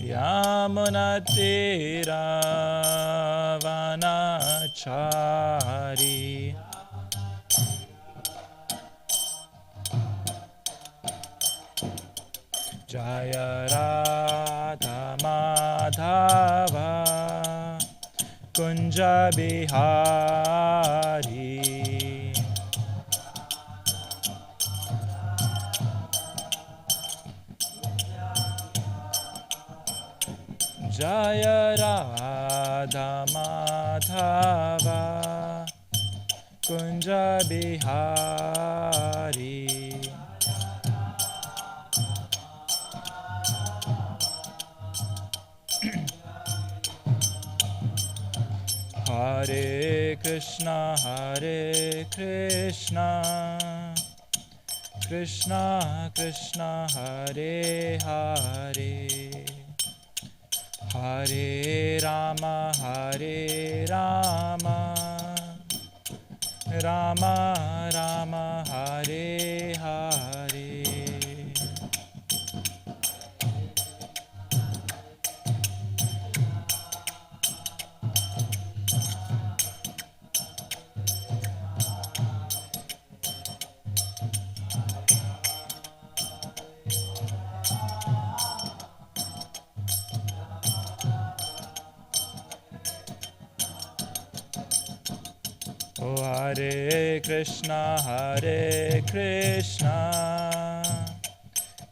Yamunatiravanachari Jaya Radha Madhava Kunja Bihari Jaya Radha Madhava Kunja Bihari Hare Krishna Krishna Krishna Hare Hare Hare Rama Rama Rama Hare Hare Oh Hare Krishna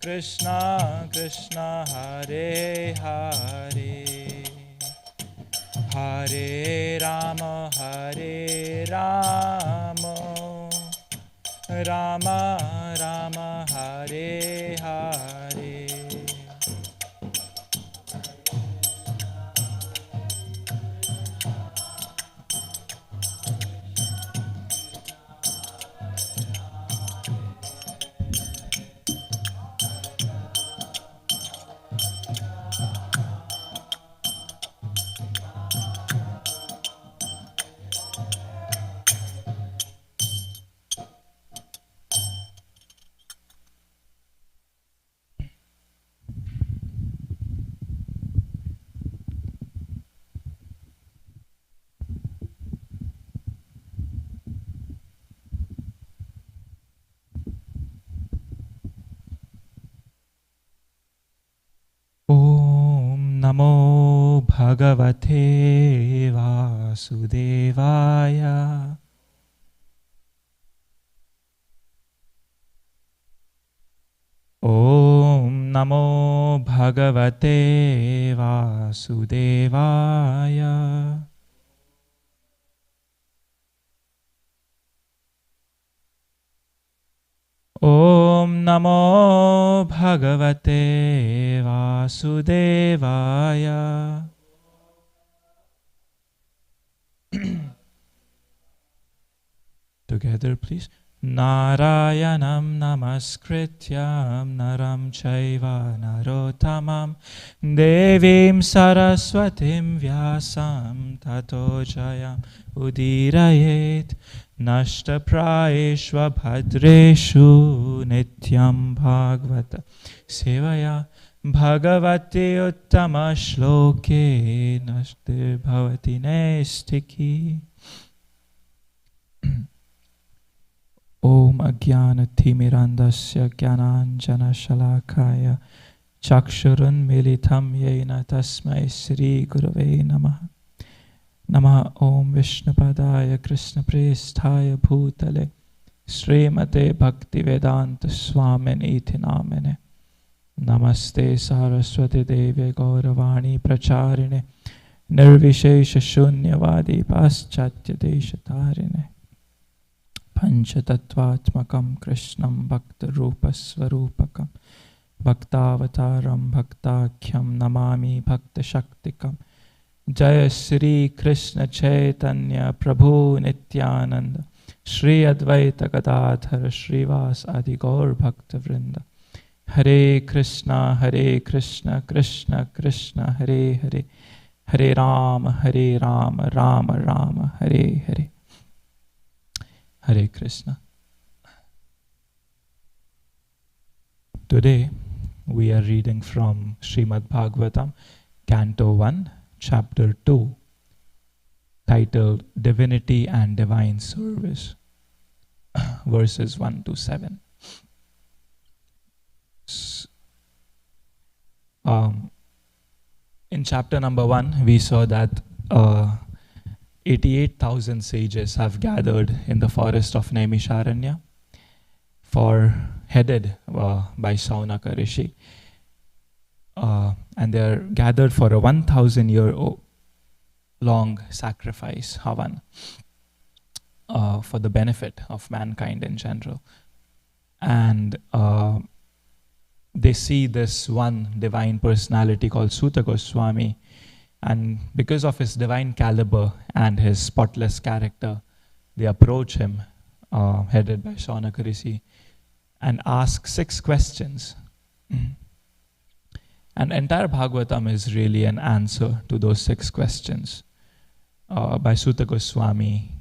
Krishna Krishna Hare Hare Hare Rama Rama Rama Hare Hare Om Namo Bhagavate Vasudevaya Om Namo Bhagavate Vasudevaya Om Namo Bhagavate Vasudevaya Together please. Narayanam namaskrityam naram chaiva narottamam devim saraswatim vyasam tato jayam udirayet nashtaprayeshva bhadreshu nityam bhagavata sevaya bhagavati uttama shloke nashtir bhavati nestiki. Om Ajnanatirmirandasya Jnananjana Shalakaya Chakshurun Militam Yena Tasmai Sri Gurave Namaha Namaha Om Vishnupadaya Krishna Presthaya Bhutale Srimate Bhaktivedanta Swaminiti Namine Namaste Saraswati Devi Gauravani Pracharine Nirvishesha Shunyavadi Paschatya Deshatarine Panchatattvatmakam Krishnam Bhakta Rupa Swarupakam Bhaktavataram Bhaktakyam Namami Bhakta Shaktikam Jaya Sri Krishna Chaitanya Prabhu Nityananda Shri Advaita Gadadhara Shrivas Adi Gaur Bhakta Vrinda Hare Krishna Krishna Krishna Hare Hare Hare Rama Rama Rama Hare Hare Hare Krishna. Today We are reading from Srimad Bhagavatam, Canto 1, Chapter 2, titled Divinity and Divine Service, verses 1 to 7. In chapter number 1, we saw that 88,000 sages have gathered in the forest of Naimisharanya, headed by Saunaka Rishi. And they are gathered for a 1,000-year-long sacrifice, Havan, for the benefit of mankind in general. And they see this one divine personality called Suta Goswami, and because of his divine caliber and his spotless character, they approach him, headed by Saunaka Rishi, and ask 6 questions. And entire Bhagavatam is really an answer to those 6 questions by Suta Goswami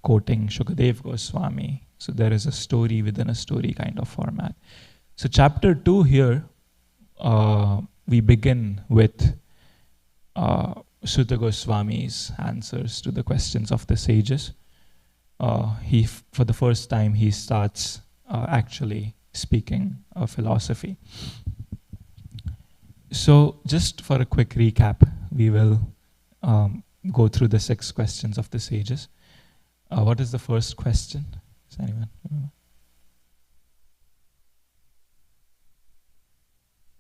quoting Shukadev Goswami. So there is a story within a story kind of format. So chapter 2 here, we begin with Suta Goswami's answers to the questions of the sages. For the first time, he starts actually speaking of philosophy. So just for a quick recap, we will go through the 6 questions of the sages. What is the first question? Does anyone remember?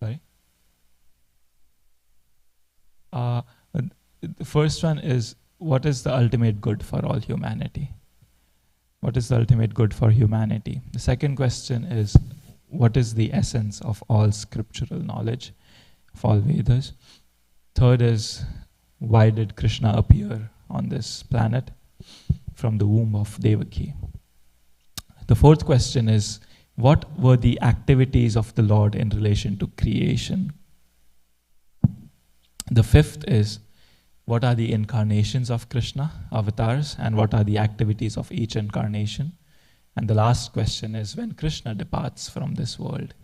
Sorry? The first one is, what is the ultimate good for all humanity? What is the ultimate good for humanity? The second question is, what is the essence of all scriptural knowledge, of all Vedas? Third is, why did Krishna appear on this planet from the womb of Devaki? The fourth question is, what were the activities of the Lord in relation to creation? The fifth is, what are the incarnations of Krishna, avatars, and what are the activities of each incarnation? And the last question is, when Krishna departs from this world,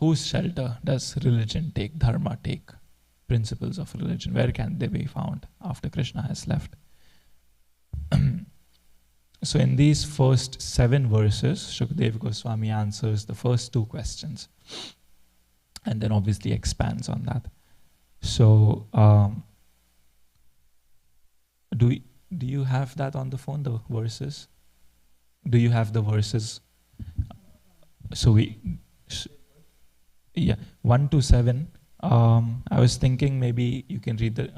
whose shelter does religion take, dharma take, principles of religion? Where can they be found after Krishna has left? So in these first 7 verses, Shukadeva Goswami answers the first 2 questions and then obviously expands on that. So do you have that on the phone, the verses? Do you have the verses? So yeah, 1 to 7. I was thinking maybe you can read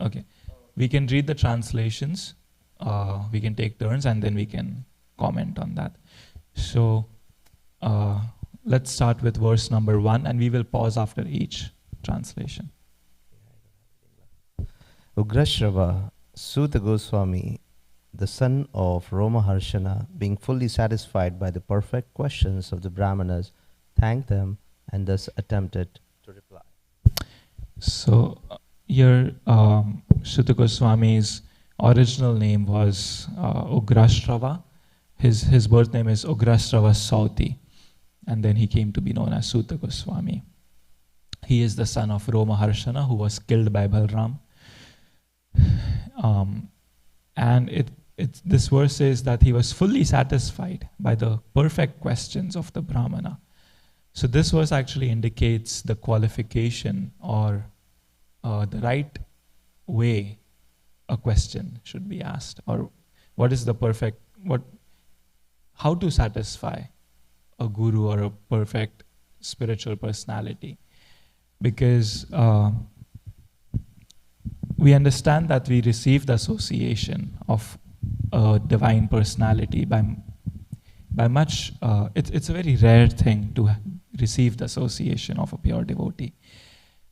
we can read the translations. We can take turns and then we can comment on that. So let's start with verse number 1 and we will pause after each translation. Ugrashrava Suta Goswami, the son of Romaharshana, being fully satisfied by the perfect questions of the Brahmanas, thanked them and thus attempted to reply. So here Suta Goswami's original name was Ugrashrava. His birth name is Ugrashrava Sauti, and then he came to be known as Suta Goswami. He is the son of Romaharshana, who was killed by Balram. And this verse says that he was fully satisfied by the perfect questions of the Brahmana. So this verse actually indicates the qualification or the right way a question should be asked, or what is the perfect, how to satisfy a guru or a perfect spiritual personality. Because we understand that we receive the association of a divine personality by much, it's a very rare thing to receive the association of a pure devotee.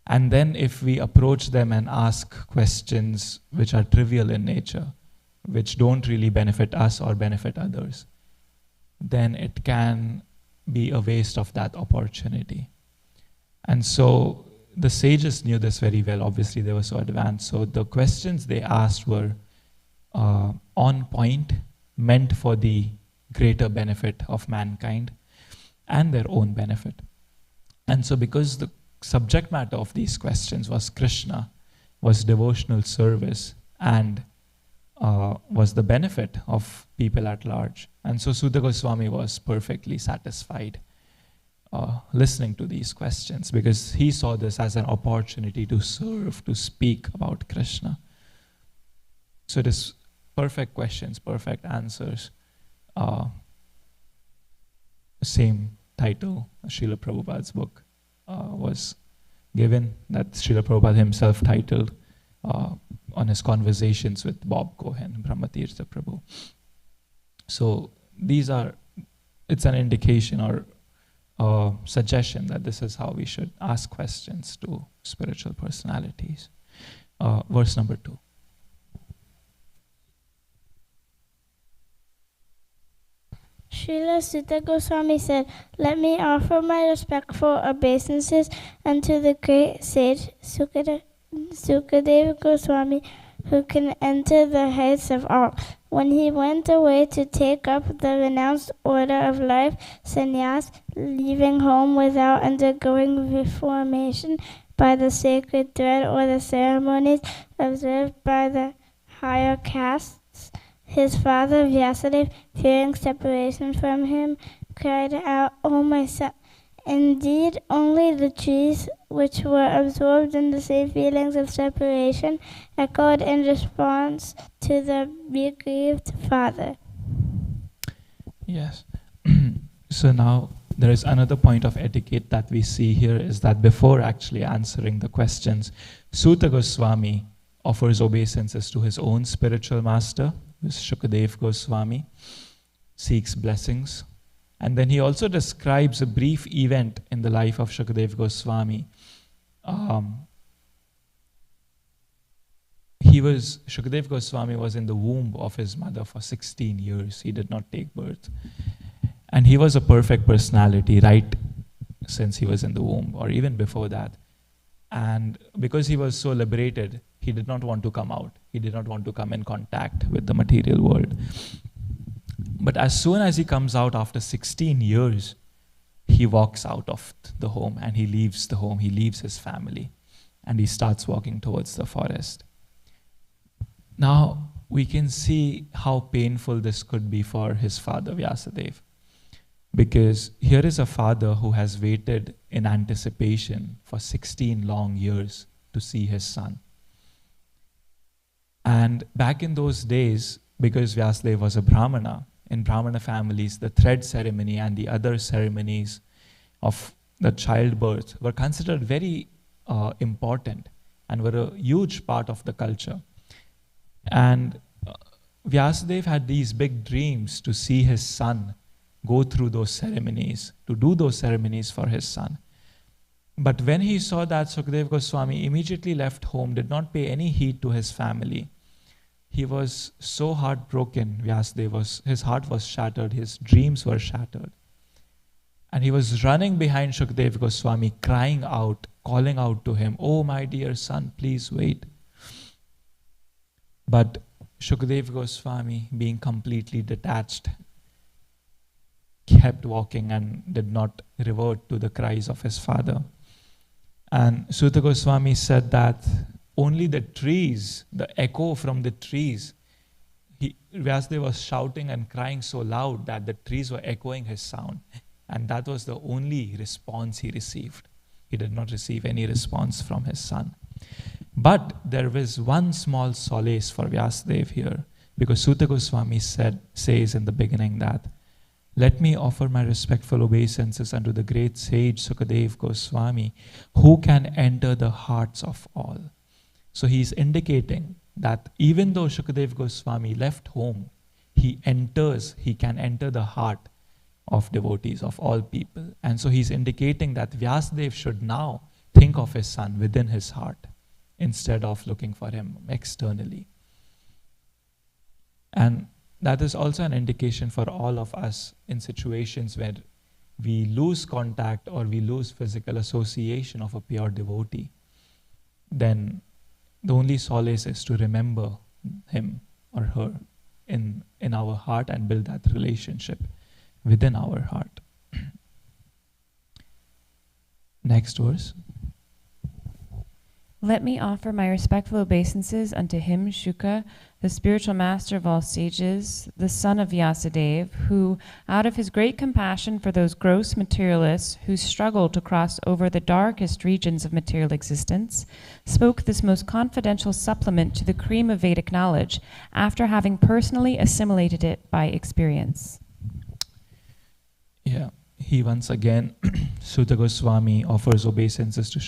And then if we approach them and ask questions which are trivial in nature, which don't really benefit us or benefit others, then it can be a waste of that opportunity. And so the sages knew this very well. Obviously, they were so advanced. So the questions they asked were on point, meant for the greater benefit of mankind and their own benefit. And so because subject matter of these questions was Krishna, was devotional service, and was the benefit of people at large. And so Suta Goswami was perfectly satisfied listening to these questions, because he saw this as an opportunity to serve, to speak about Krishna. So it is perfect questions, perfect answers. Same title, Srila Prabhupada's book was given, that Srila Prabhupada himself titled on his conversations with Bob Cohen, Brahmatirtha Prabhu. So it's an indication or suggestion that this is how we should ask questions to spiritual personalities. Verse number 2. Srila Sutta Goswami said, "Let me offer my respectful obeisances unto the great sage Sukadeva Goswami, who can enter the heights of all. When he went away to take up the renounced order of life, sannyas, leaving home without undergoing reformation by the sacred thread or the ceremonies observed by the higher castes, his father Vyasadeva, fearing separation from him, cried out, 'O my son!' Indeed, only the trees which were absorbed in the same feelings of separation echoed in response to the bereaved father." Yes. So now there is another point of etiquette that we see here, is that before actually answering the questions, Suta Goswami offers obeisances to his own spiritual master, who is Shukadeva Goswami, seeks blessings. And then he also describes a brief event in the life of Shukadeva Goswami. Shukadeva Goswami was in the womb of his mother for 16 years. He did not take birth. And he was a perfect personality right since he was in the womb, or even before that. And because he was so liberated, he did not want to come out. He did not want to come in contact with the material world. But as soon as he comes out after 16 years, he walks out of the home and he leaves the home, he leaves his family, and he starts walking towards the forest. Now, we can see how painful this could be for his father, Vyasadeva. Because here is a father who has waited in anticipation for 16 long years to see his son. And back in those days, because Vyasadeva was a Brahmana, in Brahmana families, the thread ceremony and the other ceremonies of the childbirth were considered very important and were a huge part of the culture. And Vyasadeva had these big dreams to see his son go through those ceremonies, to do those ceremonies for his son. But when he saw that Sukadeva Goswami immediately left home, did not pay any heed to his family, he was so heartbroken. Vyasadeva his heart was shattered, his dreams were shattered. And he was running behind Shukadeva Goswami, crying out, calling out to him, "Oh my dear son, please wait." But Shukadeva Goswami, being completely detached, kept walking and did not revert to the cries of his father. And Suta Goswami said that only the trees, the echo from the trees, Vyasadeva was shouting and crying so loud that the trees were echoing his sound. And that was the only response he received. He did not receive any response from his son. But there was one small solace for Vyasadeva here, because Suta Goswami says in the beginning that, "Let me offer my respectful obeisances unto the great sage Sukadeva Goswami, who can enter the hearts of all." So he's indicating that even though Sukadeva Goswami left home, he can enter the heart of devotees, of all people. And so he's indicating that Vyasadeva should now think of his son within his heart instead of looking for him externally. And that is also an indication for all of us in situations where we lose contact or we lose physical association of a pure devotee. Then the only solace is to remember him or her in our heart and build that relationship within our heart. Next verse. Let me offer my respectful obeisances unto him, Shuka, the spiritual master of all sages, the son of Vyasadeva, who, out of his great compassion for those gross materialists who struggle to cross over the darkest regions of material existence, spoke this most confidential supplement to the cream of Vedic knowledge, after having personally assimilated it by experience. Yeah, he once again, Suta Goswami offers obeisances to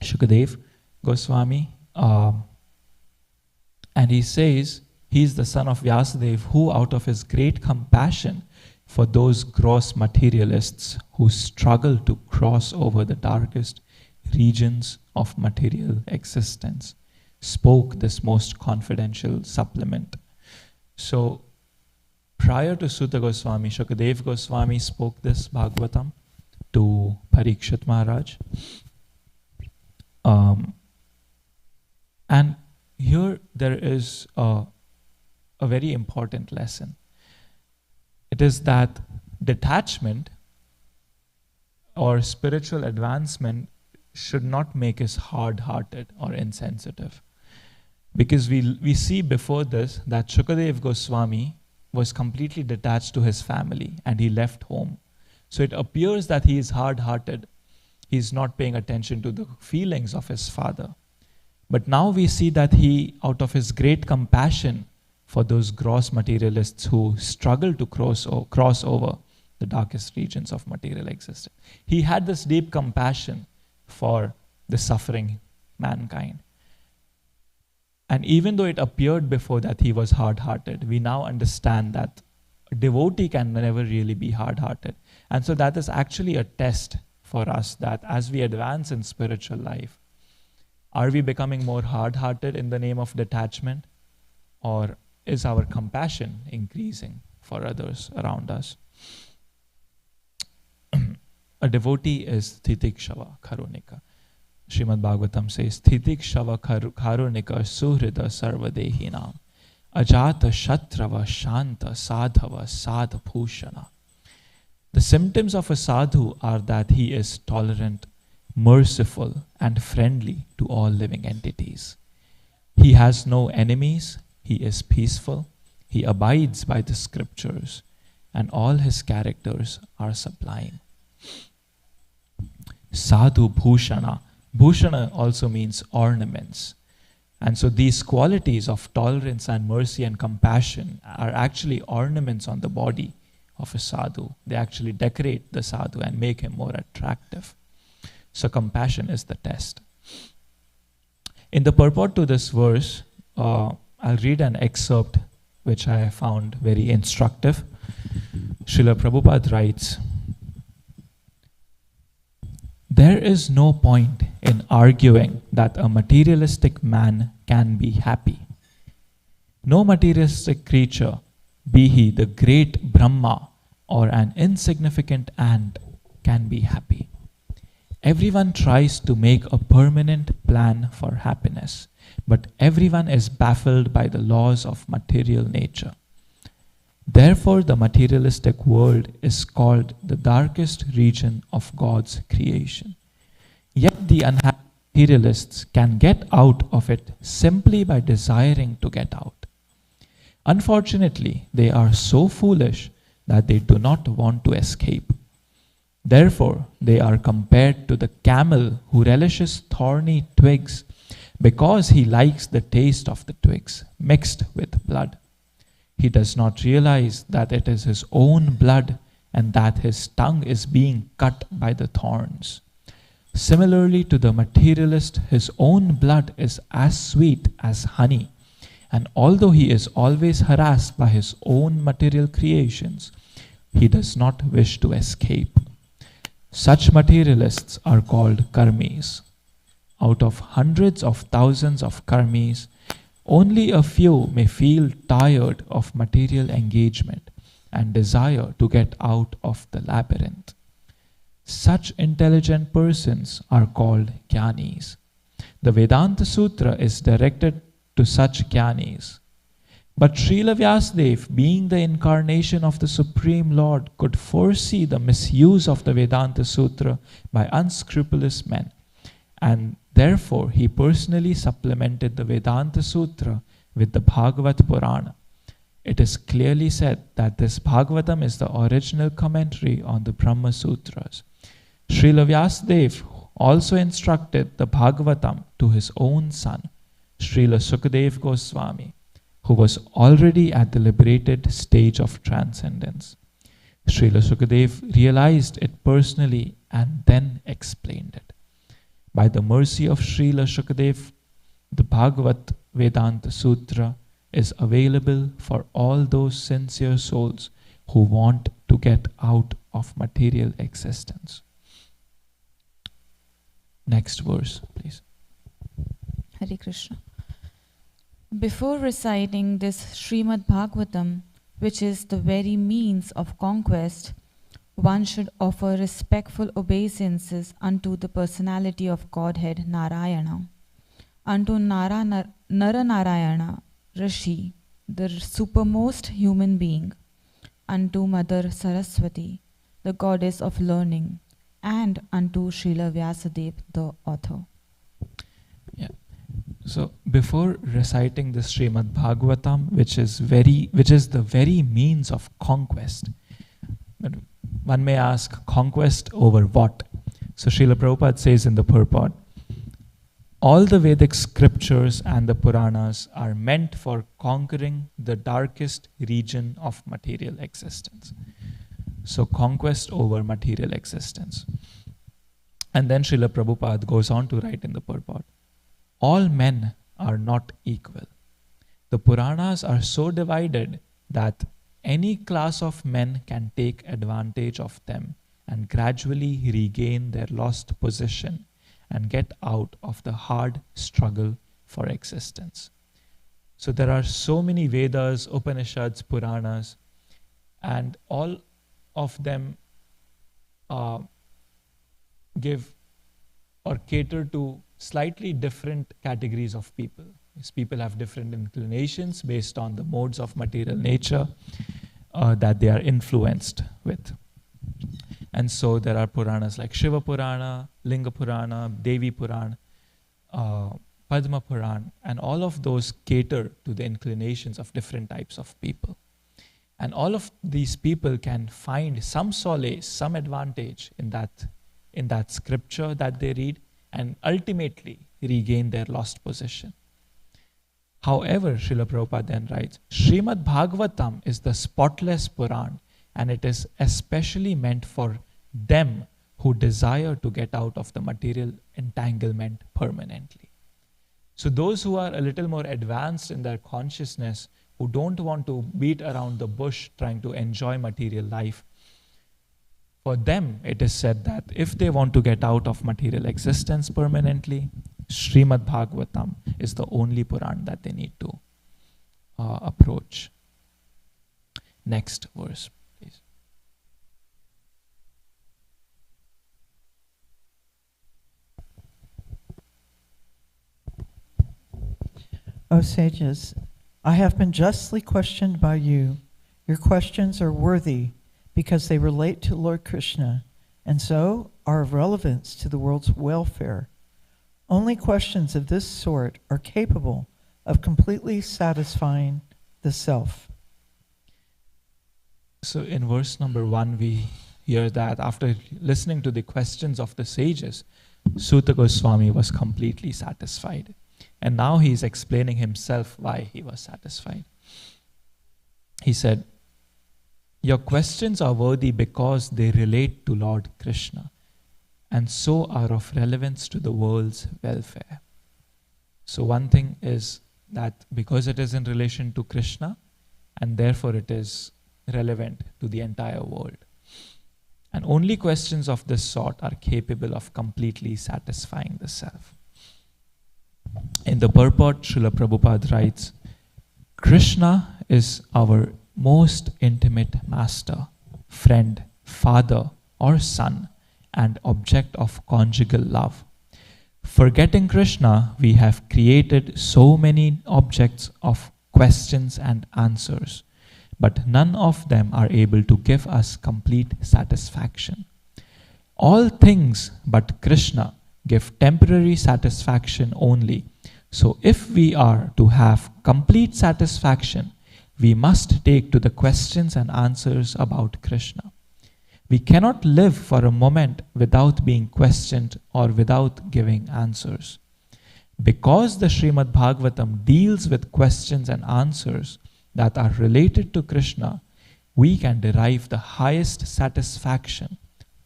Shukadev Goswami, and he says he's the son of Vyasadeva, who out of his great compassion for those gross materialists who struggle to cross over the darkest regions of material existence, spoke this most confidential supplement. So prior to Suta Goswami, Shukadev Goswami spoke this Bhagavatam to Parikshit Maharaj. And here there is a very important lesson. It is that detachment or spiritual advancement should not make us hard-hearted or insensitive. Because we see before this that Shukadev Goswami was completely detached to his family and he left home. So it appears that he is hard-hearted. He's not paying attention to the feelings of his father. But now we see that he, out of his great compassion for those gross materialists who struggle to cross over the darkest regions of material existence, he had this deep compassion for the suffering mankind. And even though it appeared before that he was hard-hearted, we now understand that a devotee can never really be hard-hearted. And so that is actually a test for us, that as we advance in spiritual life, are we becoming more hard-hearted in the name of detachment, or is our compassion increasing for others around us? A devotee is Thitikshava Karunika. Srimad Bhagavatam says, Thitikshava Karunika Suhrida Sarvadehinam Ajata Shatrava Shanta Sadhava Sadhabhushana. The symptoms of a sadhu are that he is tolerant, merciful, and friendly to all living entities. He has no enemies, he is peaceful, he abides by the scriptures, and all his characters are sublime. Sadhu Bhushana. Bhushana also means ornaments. And so these qualities of tolerance and mercy and compassion are actually ornaments on the body of a sadhu. They actually decorate the sadhu and make him more attractive. So compassion is the test. In the purport to this verse, I'll read an excerpt which I found very instructive. Srila Prabhupada writes, there is no point in arguing that a materialistic man can be happy. No materialistic creature, be he the great Brahma or an insignificant ant, can be happy. Everyone tries to make a permanent plan for happiness, but everyone is baffled by the laws of material nature. Therefore, the materialistic world is called the darkest region of God's creation. Yet the unhappy materialists can get out of it simply by desiring to get out. Unfortunately, they are so foolish that they do not want to escape. Therefore, they are compared to the camel who relishes thorny twigs because he likes the taste of the twigs mixed with blood. He does not realize that it is his own blood and that his tongue is being cut by the thorns. Similarly to the materialist, his own blood is as sweet as honey, and although he is always harassed by his own material creations, he does not wish to escape. Such materialists are called karmis. Out of hundreds of thousands of karmis, only a few may feel tired of material engagement and desire to get out of the labyrinth. Such intelligent persons are called jnanis. The Vedanta Sutra is directed to such jnanis. But Srila Vyasadeva, being the incarnation of the Supreme Lord, could foresee the misuse of the Vedanta Sutra by unscrupulous men And therefore, he personally supplemented the Vedanta Sutra with the Bhagavat Purana. It is clearly said that this Bhagavatam is the original commentary on the Brahma Sutras. Srila Vyasadeva also instructed the Bhagavatam to his own son, Srila Sukadeva Goswami, who was already at the liberated stage of transcendence. Srila Sukadeva realized it personally and then explained it. By the mercy of Srila Sukadeva, the Bhagavat Vedanta Sutra is available for all those sincere souls who want to get out of material existence. Next verse, please. Hare Krishna. Before reciting this Srimad Bhagavatam, which is the very means of conquest, one should offer respectful obeisances unto the personality of Godhead Narayana, unto Naranarayana, Rishi, the supermost human being, unto Mother Saraswati, the goddess of learning, and unto Srila Vyasadeva, the author. Yeah. So before reciting the Srimad Bhagavatam, which is the very means of conquest, but one may ask, conquest over what? So Srila Prabhupada says in the purport, all the Vedic scriptures and the Puranas are meant for conquering the darkest region of material existence. So conquest over material existence. And then Srila Prabhupada goes on to write in the purport, all men are not equal. The Puranas are so divided that any class of men can take advantage of them and gradually regain their lost position and get out of the hard struggle for existence. So there are so many Vedas, Upanishads, Puranas, and all of them give or cater to slightly different categories of people. These people have different inclinations based on the modes of material nature that they are influenced with. And so there are Puranas like Shiva Purana, Linga Purana, Devi Purana, Padma Purana, and all of those cater to the inclinations of different types of people. And all of these people can find some solace, some advantage in that scripture that they read, and ultimately regain their lost position. However, Srila Prabhupada then writes, Srimad Bhagavatam is the spotless Puran, and it is especially meant for them who desire to get out of the material entanglement permanently. So those who are a little more advanced in their consciousness, who don't want to beat around the bush trying to enjoy material life, for them it is said that if they want to get out of material existence permanently, Srimad Bhagavatam is the only Puran that they need to approach. Next verse, please. O sages, I have been justly questioned by you. Your questions are worthy because they relate to Lord Krishna and so are of relevance to the world's welfare. Only questions of this sort are capable of completely satisfying the self. So in verse number 1, we hear that after listening to the questions of the sages, Suta Goswami was completely satisfied. And now he is explaining himself why he was satisfied. He said, your questions are worthy because they relate to Lord Krishna and so are of relevance to the world's welfare. So one thing is that because it is in relation to Krishna, and therefore it is relevant to the entire world. And only questions of this sort are capable of completely satisfying the self. In the purport, Srila Prabhupada writes, Krishna is our most intimate master, friend, father, or son, and object of conjugal love. Forgetting Krishna, we have created so many objects of questions and answers, but none of them are able to give us complete satisfaction. All things but Krishna give temporary satisfaction only. So if we are to have complete satisfaction, we must take to the questions and answers about Krishna. We cannot live for a moment without being questioned or without giving answers. Because the Srimad Bhagavatam deals with questions and answers that are related to Krishna, we can derive the highest satisfaction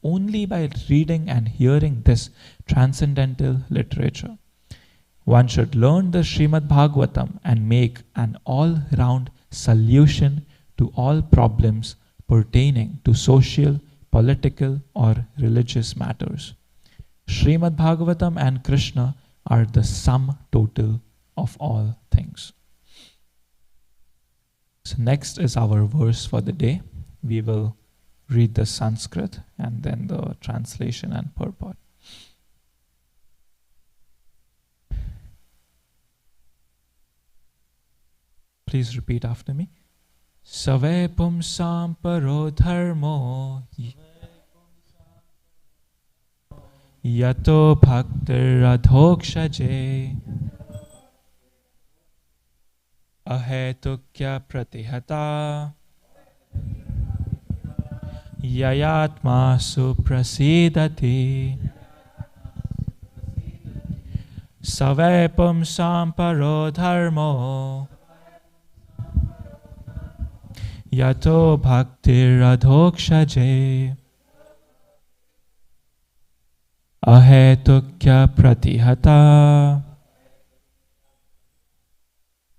only by reading and hearing this transcendental literature. One should learn the Srimad Bhagavatam and make an all-round solution to all problems pertaining to social, political, or religious matters. Srimad Bhagavatam and Krishna are the sum total of all things. So next is our verse for the day. We will read the Sanskrit and then the translation and purport. Please repeat after me. Save pumsam paro dharmo yato bhaktir adhokshaje ahetukya pratihata yayatma suprasidati. Save pumsam paro dharmo yato bhaktir adhokshaje ahetukya pratihata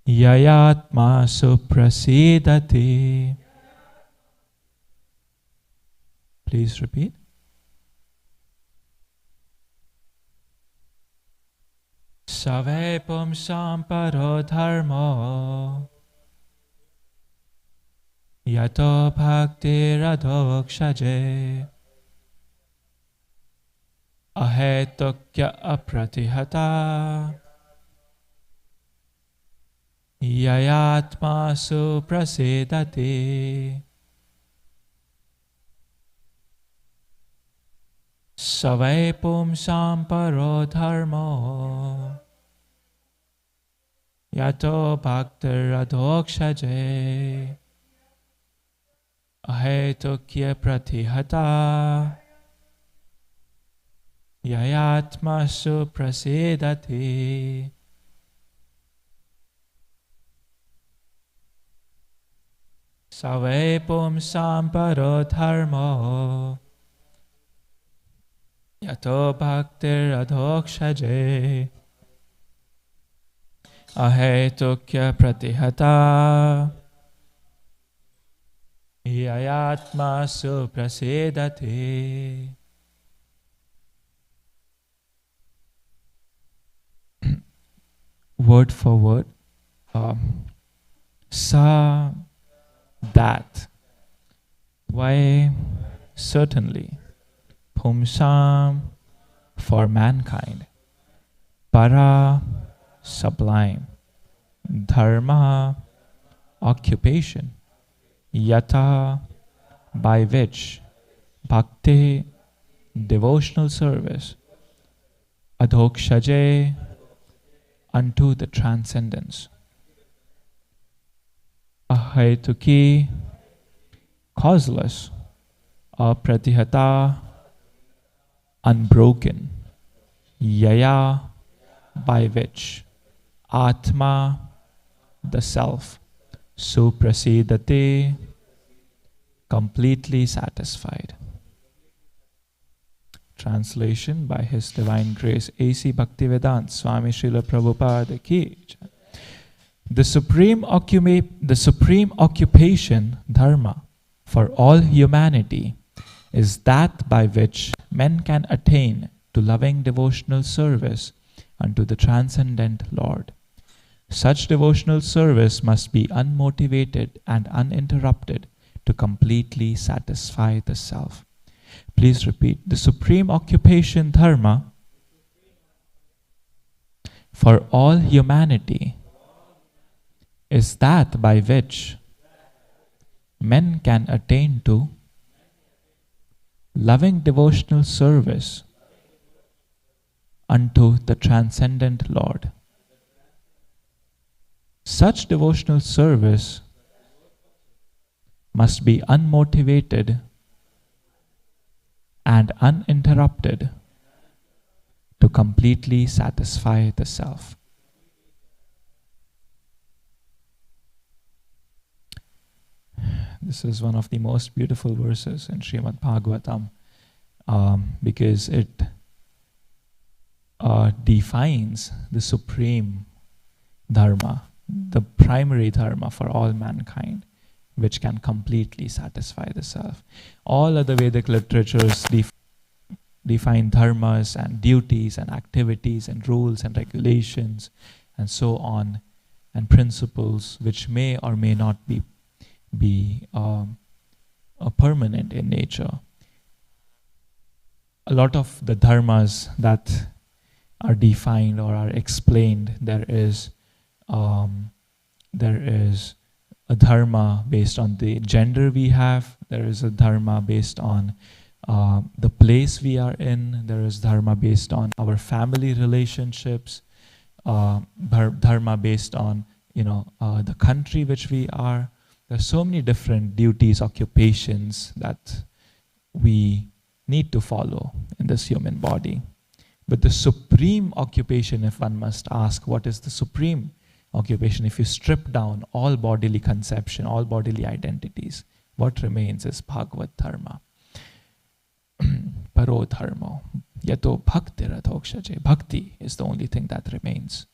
yayatma suprasidati. Please repeat. Save pumsam paro dharmo yato bhaktir adhokshaje ahetukya apratihata yayatma suprasidati. Save pumsam paro dharmo yato bhaktir adhokshaje ahetukya pratihata yayatma suprasidati. Save pumsam paro dharmo yato bhaktir adhokshaje ahetukya pratihata yayatma suprasidati. Word for word. Sa, that. Why? Certainly. Pumsam, for mankind. Para, sublime. Dharma, occupation. Yata, by which. Bhakti, devotional service. Adhokshaje, unto the transcendence. Ahetuki, causeless. Apratihata, unbroken. Yaya, by which. Atma, the self. Suprasidati, completely satisfied. Translation by His Divine Grace A.C. Bhaktivedanta Swami Srila Prabhupada ki jai. The supreme occupation, dharma, for all humanity is that by which men can attain to loving devotional service unto the transcendent Lord. Such devotional service must be unmotivated and uninterrupted to completely satisfy the self. Please repeat. The supreme occupation, dharma, for all humanity is that by which men can attain to loving devotional service unto the transcendent Lord. Such devotional service must be unmotivated and uninterrupted to completely satisfy the self. This is one of the most beautiful verses in Srimad Bhagavatam, because it defines the supreme dharma, the primary dharma for all mankind, which can completely satisfy the self. All other Vedic literatures define dharmas and duties and activities and rules and regulations and so on, and principles which may or may not be permanent in nature. A lot of the dharmas that are defined or are explained, there is a dharma based on the gender we have, there is a dharma based on the place we are in, there is dharma based on our family relationships, dharma based on the country which we are. There are so many different duties, occupations that we need to follow in this human body. But the supreme occupation, if one must ask, what is the supreme occupation? If you strip down all bodily conception, all bodily identities, what remains is Bhagavad Dharma. Paro Dharma. Yato Bhakti Radhokshaje. Bhakti is the only thing that remains.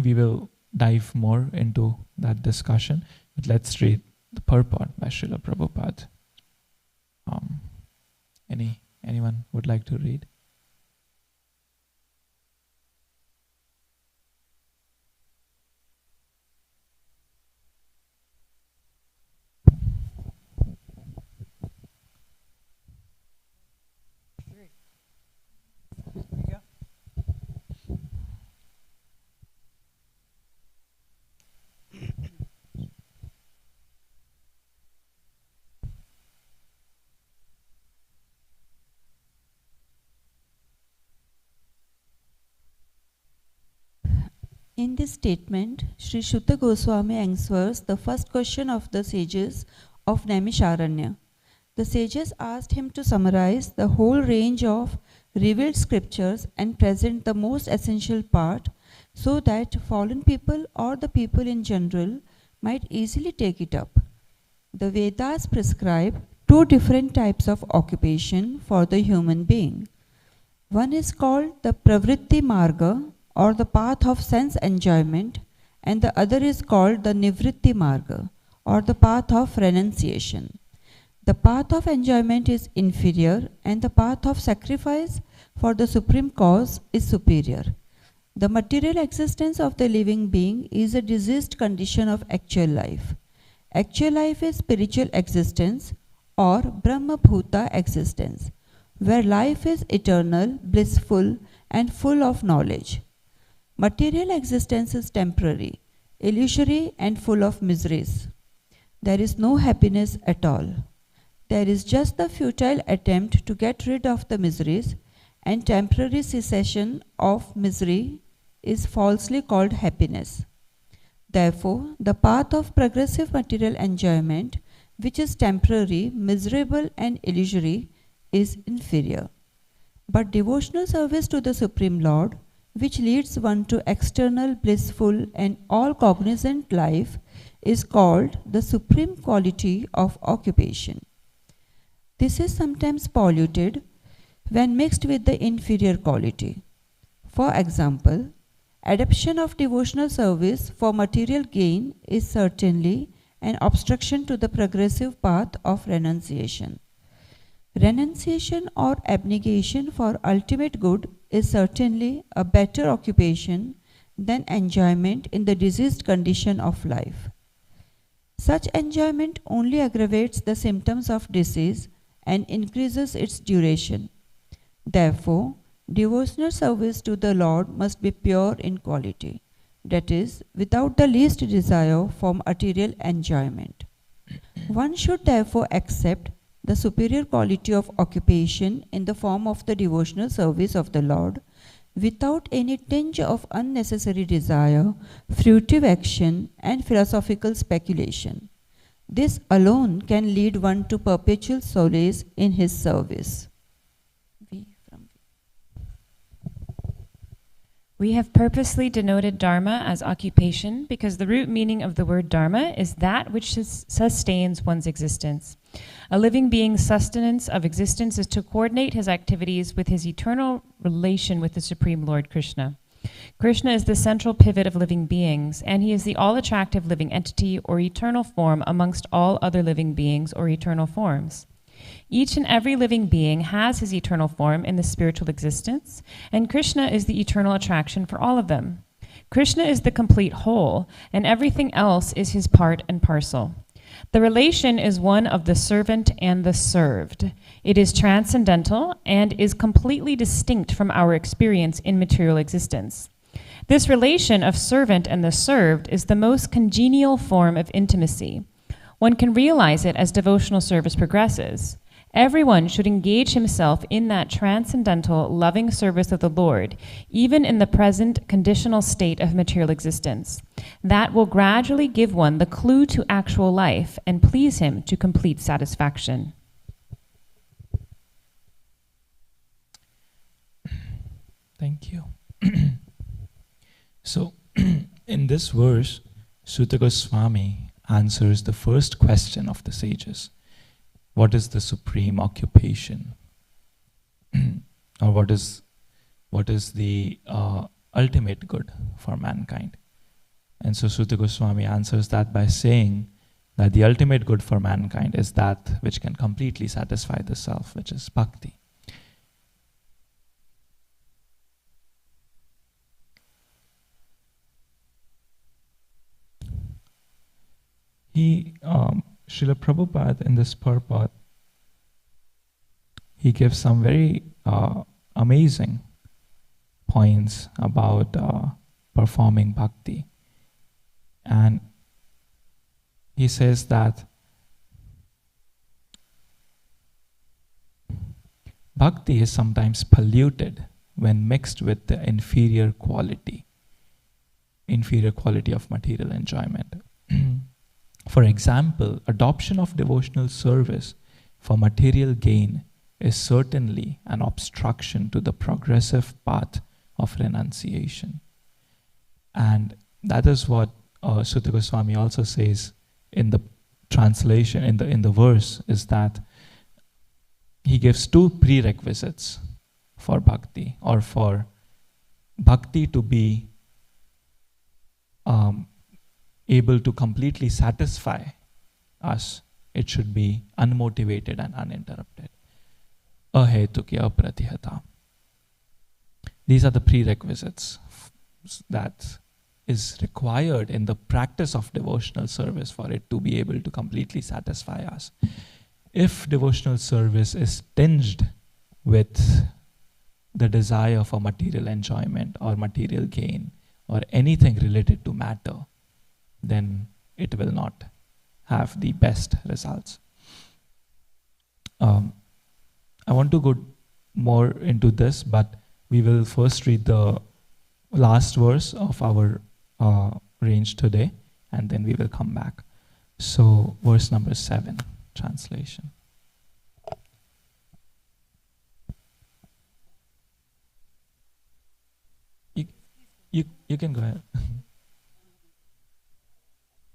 We will dive more into that discussion, but let's read the purport by Srila Prabhupada. Anyone would like to read? In this statement, Sri Shuddha Goswami answers the first question of the sages of Naimisharanya. The sages asked him to summarize the whole range of revealed scriptures and present the most essential part so that fallen people or the people in general might easily take it up. The Vedas prescribe two different types of occupation for the human being. One is called the Pravritti Marga, or the path of sense enjoyment, and the other is called the Nivritti Marga, or the path of renunciation. The path of enjoyment is inferior, and the path of sacrifice for the supreme cause is superior. The material existence of the living being is a diseased condition of actual life. Actual life is spiritual existence or Brahma Bhuta existence, where life is eternal, blissful, and full of knowledge. Material existence is temporary, illusory, and full of miseries. There is no happiness at all. There is just the futile attempt to get rid of the miseries, and temporary cessation of misery is falsely called happiness. Therefore, the path of progressive material enjoyment, which is temporary, miserable, and illusory, is inferior. But devotional service to the Supreme Lord, which leads one to external, blissful, and all-cognizant life, is called the supreme quality of occupation. This is sometimes polluted when mixed with the inferior quality. For example, adoption of devotional service for material gain is certainly an obstruction to the progressive path of renunciation. Renunciation or abnegation for ultimate good is certainly a better occupation than enjoyment in the diseased condition of life. Such enjoyment only aggravates the symptoms of disease and increases its duration. Therefore, devotional service to the Lord must be pure in quality, that is, without the least desire for material enjoyment. One should therefore accept the superior quality of occupation in the form of the devotional service of the Lord, without any tinge of unnecessary desire, fruitive action, and philosophical speculation. This alone can lead one to perpetual solace in his service. We have purposely denoted dharma as occupation because the root meaning of the word dharma is that which sustains one's existence. A living being's sustenance of existence is to coordinate his activities with his eternal relation with the Supreme Lord Krishna. Krishna is the central pivot of living beings, and he is the all-attractive living entity or eternal form amongst all other living beings or eternal forms. Each and every living being has his eternal form in the spiritual existence, and Krishna is the eternal attraction for all of them. Krishna is the complete whole, and everything else is his part and parcel. The relation is one of the servant and the served. It is transcendental and is completely distinct from our experience in material existence. This relation of servant and the served is the most congenial form of intimacy. One can realize it as devotional service progresses. Everyone should engage himself in that transcendental, loving service of the Lord, even in the present conditional state of material existence. That will gradually give one the clue to actual life and please him to complete satisfaction. Thank you. So, in this verse, Suta Goswami answers the first question of the sages. What is the supreme occupation? Or what is the ultimate good for mankind? And so Suta Goswami answers that by saying that the ultimate good for mankind is that which can completely satisfy the self, which is bhakti. Srila Prabhupada in this purport, he gives some very amazing points about performing bhakti. And he says that bhakti is sometimes polluted when mixed with the inferior quality of material enjoyment. For example, adoption of devotional service for material gain is certainly an obstruction to the progressive path of renunciation. And that is what Suta Goswami also says in the translation, in the verse, is that he gives two prerequisites for bhakti, or for bhakti to be able to completely satisfy us. It should be unmotivated and uninterrupted. Ahetukya pratihata. These are the prerequisites that is required in the practice of devotional service for it to be able to completely satisfy us. If devotional service is tinged with the desire for material enjoyment or material gain or anything related to matter, then it will not have the best results. I want to go more into this, but we will first read the last verse of our range today, and then we will come back. So, verse number 7, translation. You can go ahead.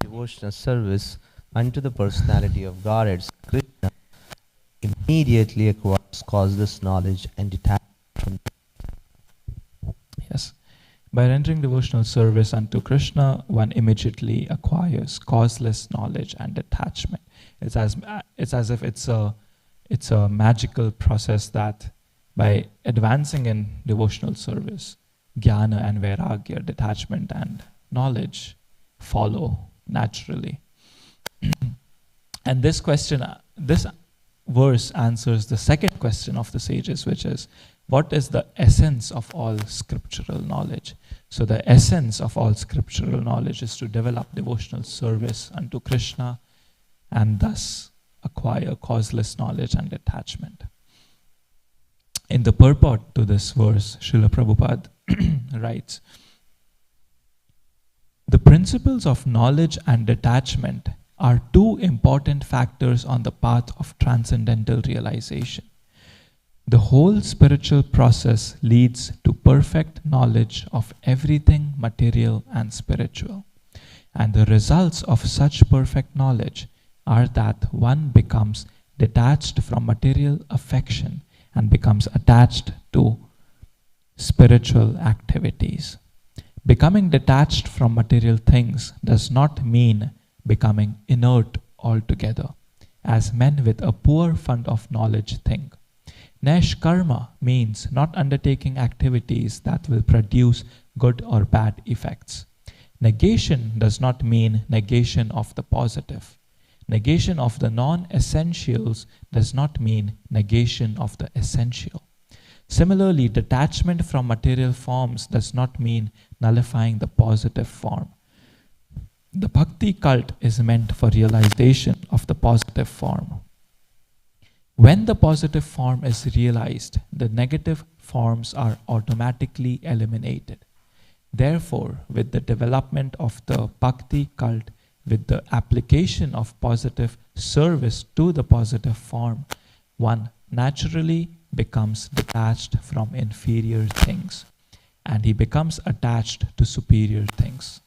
Devotional service unto the personality of Godhead, Krishna immediately acquires causeless knowledge and detachment from. Yes. By rendering devotional service unto Krishna, one immediately acquires causeless knowledge and detachment. It's as if it's a magical process that by advancing in devotional service, jnana and vairagya, detachment and knowledge, follow naturally. And this verse answers the second question of the sages, which is, what is the essence of all scriptural knowledge? So the essence of all scriptural knowledge is to develop devotional service unto Krishna and thus acquire causeless knowledge and detachment. In the purport to this verse, Srila Prabhupada writes, the principles of knowledge and detachment are two important factors on the path of transcendental realization. The whole spiritual process leads to perfect knowledge of everything material and spiritual. And the results of such perfect knowledge are that one becomes detached from material affection and becomes attached to spiritual activities. Becoming detached from material things does not mean becoming inert altogether, as men with a poor fund of knowledge think. Nishkarma means not undertaking activities that will produce good or bad effects. Negation does not mean negation of the positive. Negation of the non-essentials does not mean negation of the essential. Similarly, detachment from material forms does not mean nullifying the positive form. The bhakti cult is meant for realization of the positive form. When the positive form is realized, the negative forms are automatically eliminated. Therefore, with the development of the bhakti cult, with the application of positive service to the positive form, one naturally becomes detached from inferior things, and he becomes attached to superior things.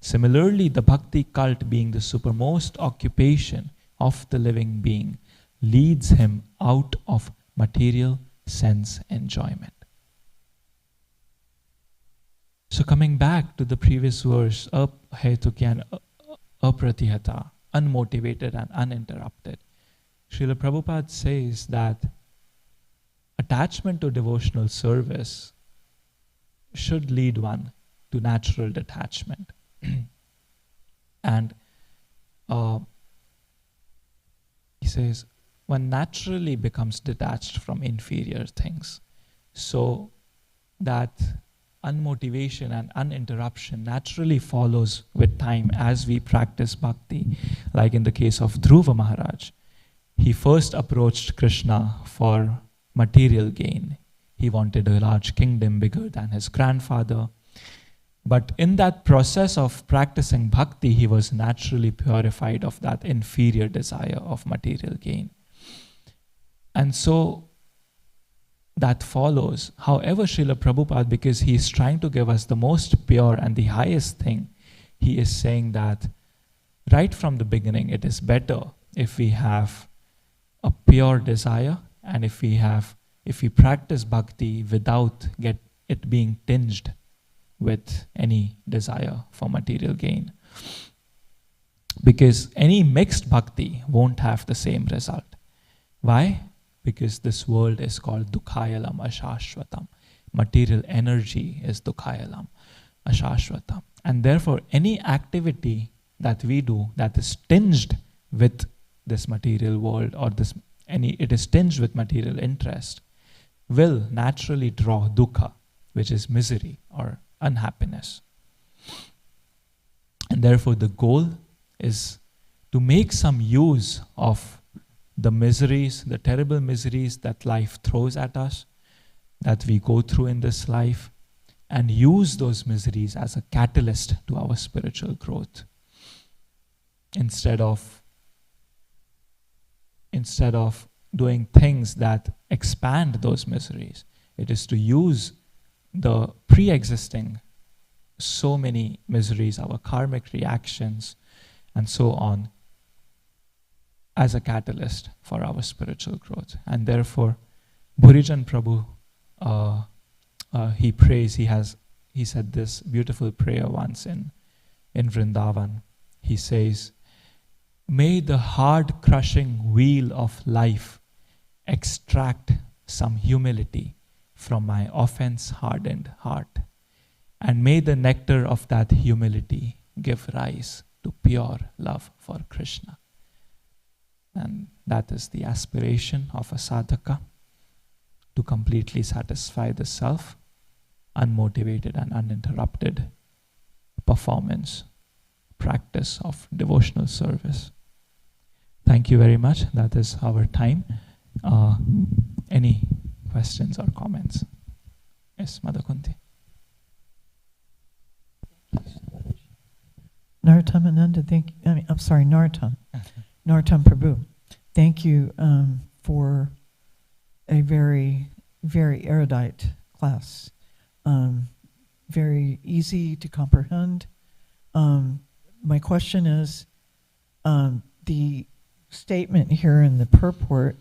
Similarly, the bhakti cult, being the supermost occupation of the living being, leads him out of material sense enjoyment. So coming back to the previous verse, hetukyan apratihata, unmotivated and uninterrupted, Srila Prabhupada says that attachment to devotional service should lead one to natural detachment. And he says, one naturally becomes detached from inferior things. So that unmotivation and uninterruption naturally follows with time as we practice bhakti. Like in the case of Dhruva Maharaj, he first approached Krishna for material gain. He wanted a large kingdom bigger than his grandfather. But in that process of practicing bhakti, he was naturally purified of that inferior desire of material gain. And so that follows. However, Srila Prabhupada, because he is trying to give us the most pure and the highest thing, he is saying that right from the beginning, it is better if we have a pure desire, and if we practice bhakti without it being tinged with any desire for material gain. Because any mixed bhakti won't have the same result. Why? Because this world is called dukhayalam ashashvatam. Material energy is dukhayalam ashashvatam. And therefore, any activity that we do that is tinged with this material world, or it is tinged with material interest, will naturally draw dukkha, which is misery or unhappiness. And therefore, the goal is to make some use of the miseries, the terrible miseries that life throws at us, that we go through in this life, and use those miseries as a catalyst to our spiritual growth. Instead of doing things that expand those miseries, it is to use the pre-existing so many miseries, our karmic reactions, and so on, as a catalyst for our spiritual growth. And therefore, Bhurijan Prabhu, he prays, he said this beautiful prayer once in Vrindavan. He says, may the hard crushing wheel of life extract some humility from my offense hardened heart, and may the nectar of that humility give rise to pure love for Krishna. And that is the aspiration of a sadhaka, to completely satisfy the self, unmotivated and uninterrupted performance, practice of devotional service. thank you very much. That is our time. Any questions or comments? Yes, Mother Kunti. Narottam Ananda, thank you. I'm sorry, Narottam. Narottam Prabhu, thank you for a very, very erudite class. Very easy to comprehend. My question is, the statement here in the purport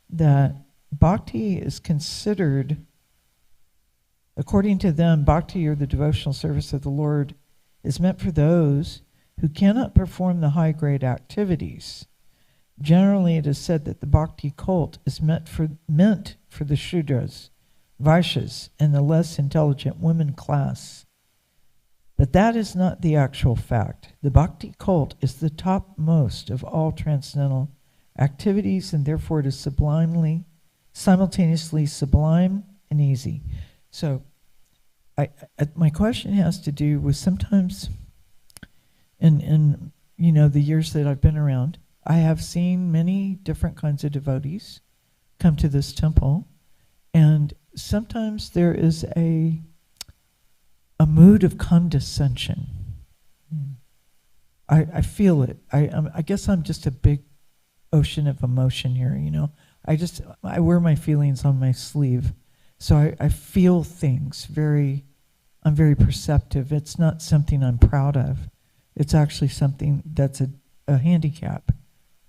that bhakti is considered, according to them, bhakti, or the devotional service of the Lord, is meant for those who cannot perform the high-grade activities. Generally, it is said that the bhakti cult is meant for the Shudras, Vaishyas, and the less intelligent women class. But that is not the actual fact. The bhakti cult is the topmost of all transcendental activities, and therefore it is simultaneously sublime and easy. So my question has to do with sometimes in the years that I've been around, I have seen many different kinds of devotees come to this temple, and sometimes there is a mood of condescension. I feel it. I guess I'm just a big ocean of emotion here, I wear my feelings on my sleeve. So I feel things I'm very perceptive. It's not something I'm proud of. It's actually something that's a handicap.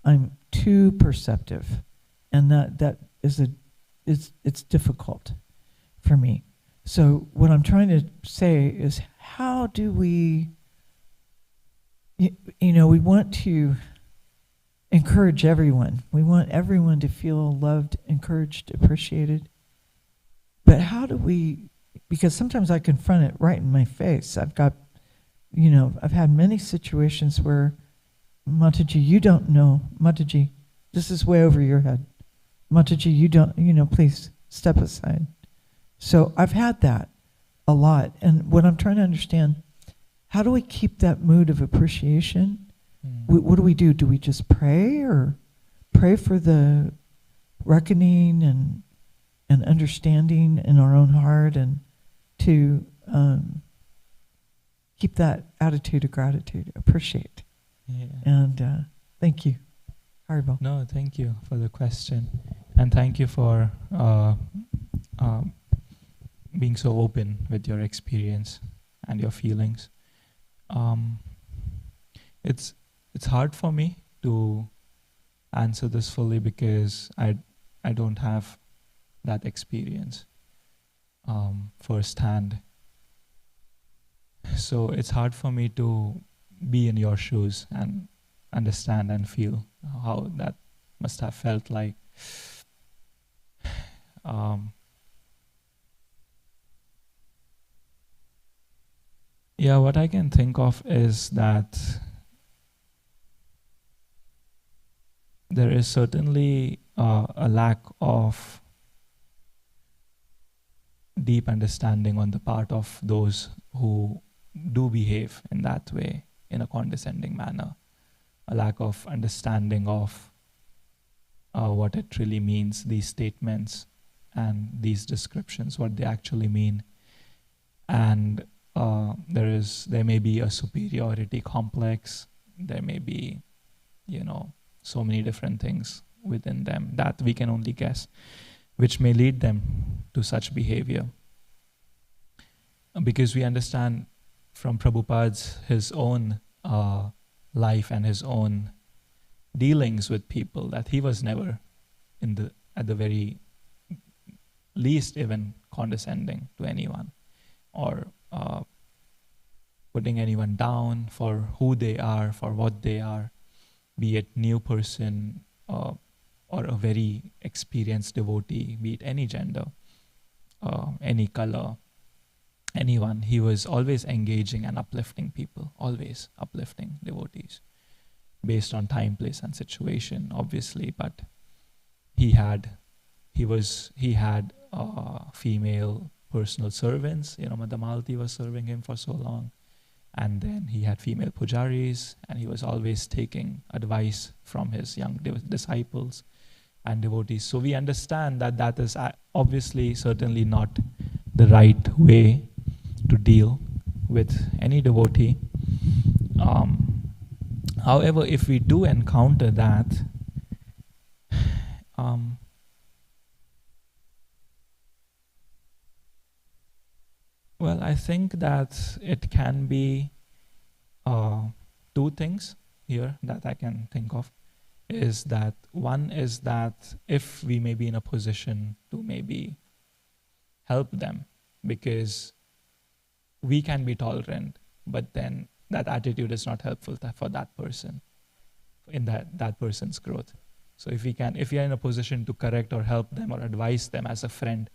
I'm too perceptive, and that is it's difficult for me. So what I'm trying to say is, how do we want to encourage everyone. We want everyone to feel loved, encouraged, appreciated. But how do we, because sometimes I confront it right in my face. I've had many situations where, Mataji, you don't know. Mataji, this is way over your head. Mataji, you don't, please step aside. So I've had that a lot. And what I'm trying to understand, how do we keep that mood of appreciation? What do we do? Do we just pray, or pray for the reckoning and understanding in our own heart, and to keep that attitude of gratitude, appreciate? Yeah. And thank you. Haribol. No, thank you for the question. And thank you for being so open with your experience and your feelings. It's hard for me to answer this fully because I don't have that experience firsthand. So it's hard for me to be in your shoes and understand and feel how that must have felt like. Yeah, what I can think of is that there is certainly a lack of deep understanding on the part of those who do behave in that way, in a condescending manner. A lack of understanding of what it really means, these statements and these descriptions, what they actually mean. And there may be a superiority complex. There may be, so many different things within them that we can only guess, which may lead them to such behavior. Because we understand from Prabhupada's, his own life and his own dealings with people, that he was never at the very least even condescending to anyone, or putting anyone down for who they are, for what they are, be it new person or a very experienced devotee, be it any gender, any color, anyone. He was always engaging and uplifting people, always uplifting devotees, based on time, place, and situation, obviously. But he had female personal servants. Mother Malati was serving him for so long. And then he had female pujaris, and he was always taking advice from his young disciples and devotees. So we understand that that is obviously certainly not the right way to deal with any devotee. However, if we do encounter that, well, I think that it can be two things here that I can think of. Is that one is that if we may be in a position to maybe help them, because we can be tolerant, but then that attitude is not helpful for that person, in that person's growth. So if we are in a position to correct or help them or advise them as a friend,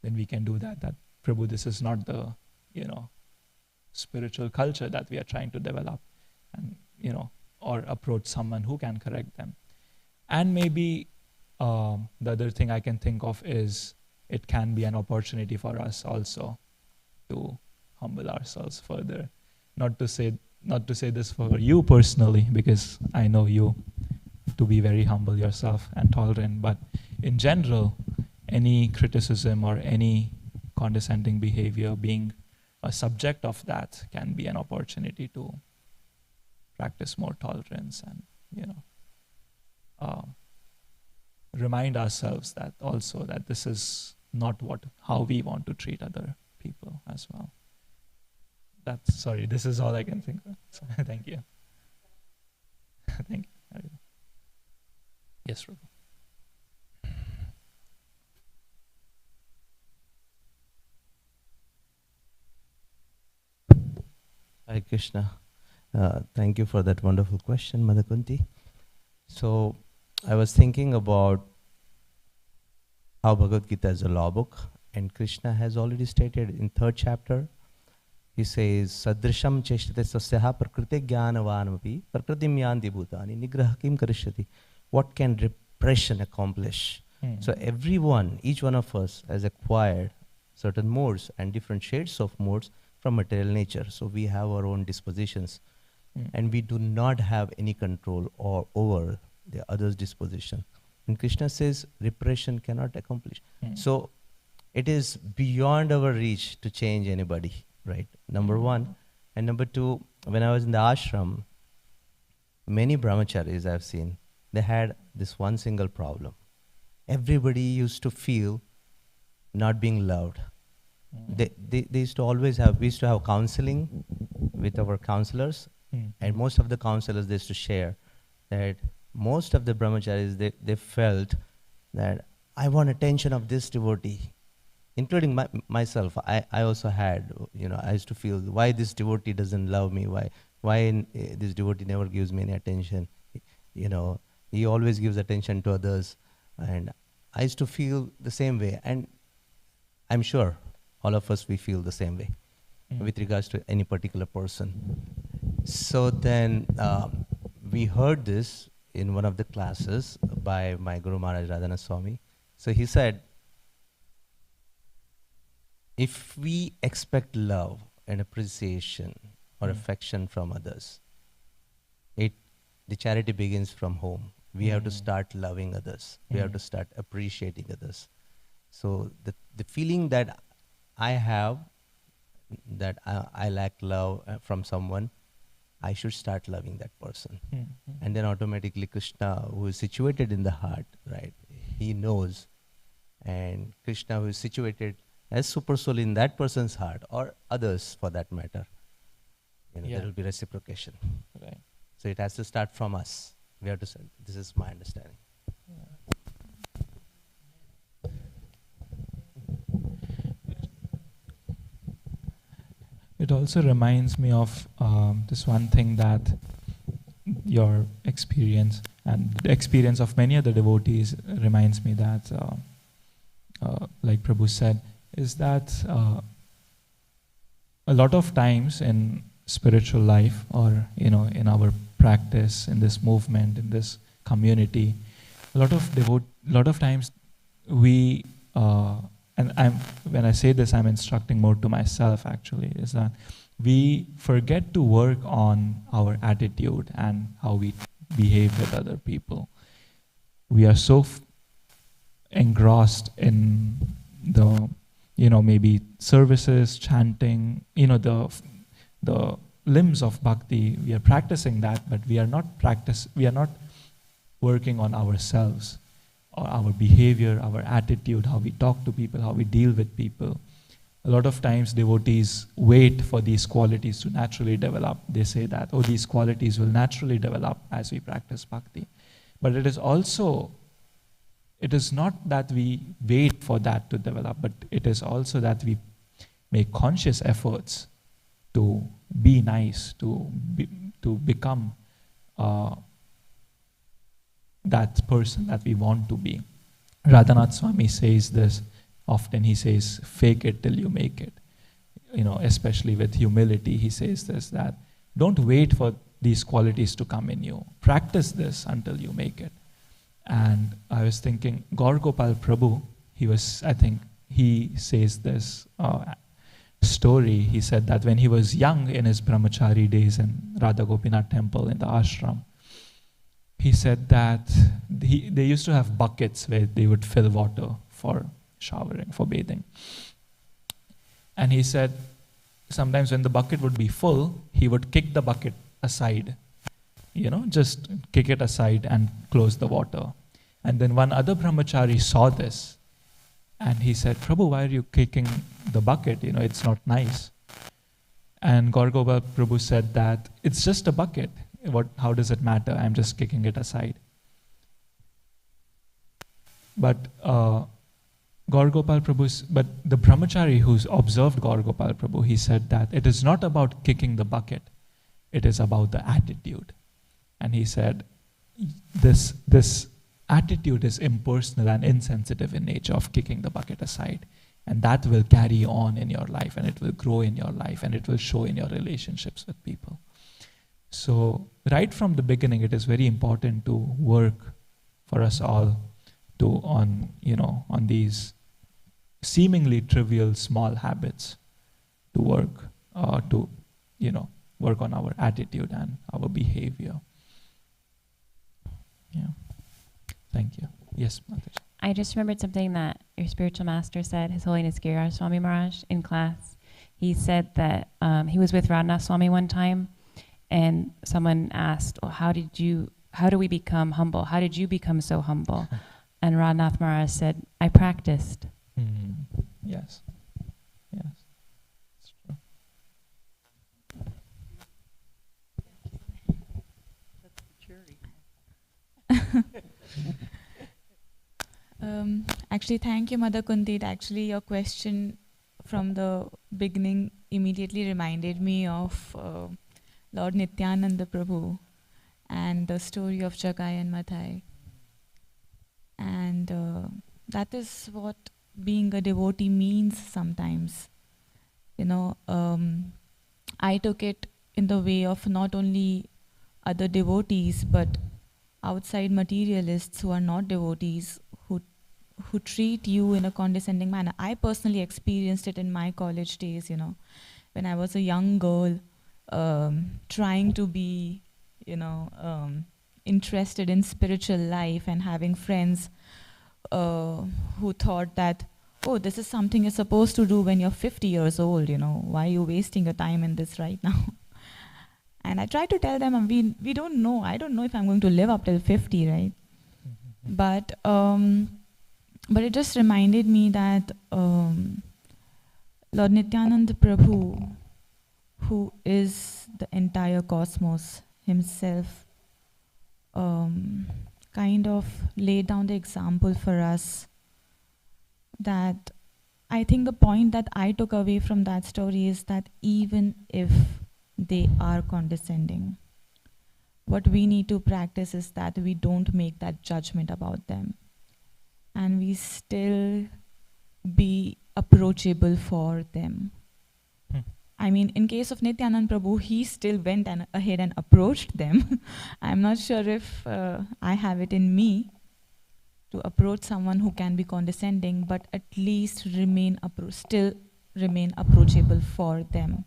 then we can do that. That Prabhu, this is not the, spiritual culture that we are trying to develop, and or approach someone who can correct them. And maybe the other thing I can think of is it can be an opportunity for us also to humble ourselves further. Not to say this for you personally, because I know you to be very humble yourself and tolerant, but in general, any criticism or any condescending behavior, being a subject of that, can be an opportunity to practice more tolerance and remind ourselves that also that this is not how we want to treat other people as well. This is all I can think of. So, thank you. Thank you. Yes, Prabhu. Hare Krishna. Thank you for that wonderful question, Mother Kunti. So, I was thinking about how Bhagavad Gita is a law book, and Krishna has already stated in 3rd chapter, he says, Sadrisham cheshtate sasyaha prakriti jnanavanamapi prakritim yanti bhutani nigraha kim karishyati. What can repression accomplish? So everyone, each one of us has acquired certain modes and different shades of modes from material nature. So we have our own dispositions, and we do not have any control over the other's disposition. And Krishna says repression cannot accomplish. So it is beyond our reach to change anybody, right? Number one. And number two, when I was in the ashram, many brahmacharis I've seen, they had this one single problem. Everybody used to feel not being loved. They used to we used to have counseling with our counselors, and most of the counselors, they used to share that most of the brahmacharis, they felt that I want attention of this devotee, including myself. I also had, I used to feel, why this devotee doesn't love me? Why this devotee never gives me any attention? He always gives attention to others. And I used to feel the same way. And I'm sure all of us, we feel the same way with regards to any particular person. So then we heard this in one of the classes by my Guru Maharaj Radhana Swami. So he said, if we expect love and appreciation or affection from others, the charity begins from home. We have to start loving others. We have to start appreciating others. So the feeling that I have, that I lack love from someone, I should start loving that person. And then automatically Krishna, who is situated in the heart, right, he knows. And Krishna, who is situated as super soul in that person's heart, or others for that matter, there will be reciprocation. Right. So it has to start from us. We have to say, this is my understanding. It also reminds me of this one thing that your experience and the experience of many other devotees reminds me that, like Prabhu said, is that a lot of times in spiritual life, or in our practice, in this movement, in this community, a lot of times we and when I say this, I'm instructing more to myself actually, is that we forget to work on our attitude and how we behave with other people. We are so engrossed in the, maybe services, chanting, the limbs of bhakti. We are practicing that, but we are not working on ourselves, or our behavior, our attitude, how we talk to people, how we deal with people. A lot of times devotees wait for these qualities to naturally develop. They say that, these qualities will naturally develop as we practice bhakti. But it is not that we wait for that to develop, but it is also that we make conscious efforts to be nice, to become that person that we want to be. Radhanath Swami says this often. He says, fake it till you make it. Especially with humility, he says this, that don't wait for these qualities to come in you. Practice this until you make it. And I was thinking, Gaur Gopal Prabhu, he says this story. He said that when he was young in his brahmachari days in Radha Gopinath temple in the ashram, he said that they used to have buckets where they would fill water for showering, for bathing. And he said sometimes when the bucket would be full, he would kick the bucket aside, just kick it aside and close the water. And then one other brahmachari saw this and he said, Prabhu, why are you kicking the bucket? It's not nice. And Gaur Gopal Prabhu said that it's just a bucket. How does it matter? I'm just kicking it aside. But Gaur Gopal but the brahmachari who's observed Gaur Gopal Prabhu, he said that it is not about kicking the bucket, it is about the attitude. And he said, this attitude is impersonal and insensitive in nature of kicking the bucket aside. And that will carry on in your life, and it will grow in your life, and it will show in your relationships with people. So right from the beginning, it is very important to work for us all on these seemingly trivial small habits, to work work on our attitude and our behavior. Yeah. Thank you. Yes, Mataji. I just remembered something that your spiritual master said, His Holiness Giriraj Swami Maharaj, in class. He said that he was with Radhanath Swami one time, and someone asked, well, how do we become humble? How did you become so humble? And Radhanath Maharaj said, I practiced. Yes. Yes. It's true. Actually, thank you, Mother Kunti. Actually, your question from the beginning immediately reminded me of Lord Nityananda Prabhu and the story of Jagai and Madhai. And that is what being a devotee means sometimes. I took it in the way of not only other devotees, but outside materialists who are not devotees, who treat you in a condescending manner. I personally experienced it in my college days, when I was a young girl, trying to be, interested in spiritual life and having friends who thought that, this is something you're supposed to do when you're 50 years old, why are you wasting your time in this right now? And I tried to tell them, we don't know, I don't know if I'm going to live up till 50, right? But it just reminded me that Lord Nityananda Prabhu, who is the entire cosmos himself, kind of laid down the example for us. That I think the point that I took away from that story is that even if they are condescending, what we need to practice is that we don't make that judgment about them, and we still be approachable for them. I mean, in case of Nityananda Prabhu, he still went ahead and approached them. I'm not sure if I have it in me, to approach someone who can be condescending, but at least still remain approachable for them.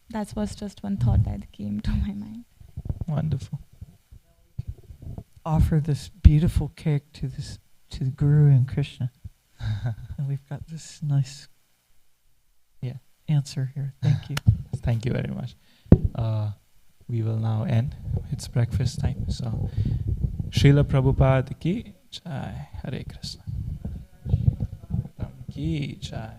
That was just one thought that came to my mind. Wonderful. Offer this beautiful cake to the Guru and Krishna. And we've got this nice answer here. Thank you. Thank you very much. We will now end. It's breakfast time. So, Srila Prabhupada ki jai. Hare Krishna. Ki jai.